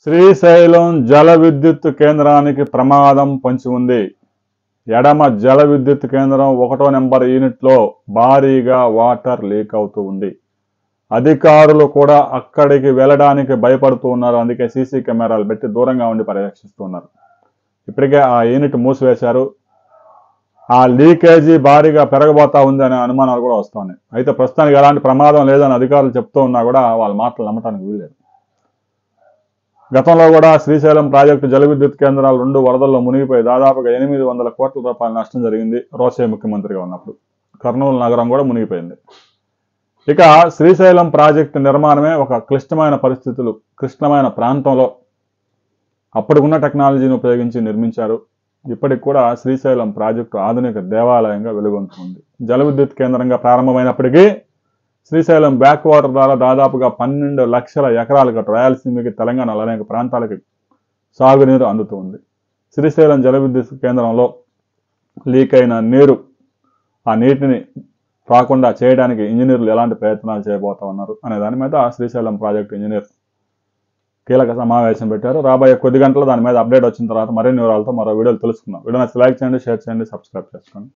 శ్రీశైలం జల విద్యుత్ కేంద్రానికి ప్రమాదం పొంచి ఉంది. ఎడమ జల విద్యుత్ కేంద్రం 1వ నెంబర్ యూనిట్లో భారీగా వాటర్ లీక్ అవుతూ ఉంది. అధికారులు కూడా అక్కడికి వెళ్ళడానికి భయపడుతూ ఉన్నారు. అందుకే సీసీ కెమెరాలు పెట్టి దూరంగా ఉండి పర్యవేక్షిస్తున్నారు. ఇప్పటికే ఆ యూనిట్ మూసివేశారు. ఆ లీకేజీ భారీగా పెరగబోతా ఉంది అనే అనుమానాలు కూడా వస్తున్నాయి. అయితే ప్రస్తుతానికి ఎలాంటి ప్రమాదం లేదని అధికారులు చెప్తూ ఉన్నా కూడా వాళ్ళ మాటలు నమ్మటానికి వీల్లేదు. గతంలో కూడా శ్రీశైలం ప్రాజెక్టు జల విద్యుత్ కేంద్రాలు 2 వరదల్లో మునిగిపోయి దాదాపుగా 800 కోట్ల రూపాయల నష్టం జరిగింది. రోసయ్య ముఖ్యమంత్రిగా ఉన్నప్పుడు కర్నూలు నగరం కూడా మునిగిపోయింది. ఇక శ్రీశైలం ప్రాజెక్టు నిర్మాణమే ఒక క్లిష్టమైన ప్రాంతంలో అప్పటికున్న టెక్నాలజీని ఉపయోగించి నిర్మించారు. ఇప్పటికి కూడా శ్రీశైలం ప్రాజెక్టు ఆధునిక దేవాలయంగా వెలుగొందుతుంది. జల విద్యుత్ కేంద్రంగా ప్రారంభమైనప్పటికీ శ్రీశైలం బ్యాక్ వాటర్ ద్వారా దాదాపుగా 12 లక్షల ఎకరాలకు రాయలసీమకి, తెలంగాణలో అనేక ప్రాంతాలకి సాగునీరు అందుతుంది. శ్రీశైలం జల విద్యుత్ కేంద్రంలో లీక్ అయిన నీరు, ఆ నీటిని రాకుండా చేయడానికి ఇంజనీర్లు ఎలాంటి ప్రయత్నాలు చేయబోతా ఉన్నారు అనే దాని మీద శ్రీశైలం ప్రాజెక్టు ఇంజనీర్ కీలక సమావేశం పెట్టారు. రాబోయే కొద్ది గంటల్లో దాని మీద అప్డేట్ వచ్చిన తర్వాత మరిన్ని వివరాలతో మరో వీడియోలు తెలుసుకుందాం. వీడియో నచ్చితే లైక్ చేయండి, షేర్ చేయండి, సబ్స్క్రైబ్ చేసుకోండి.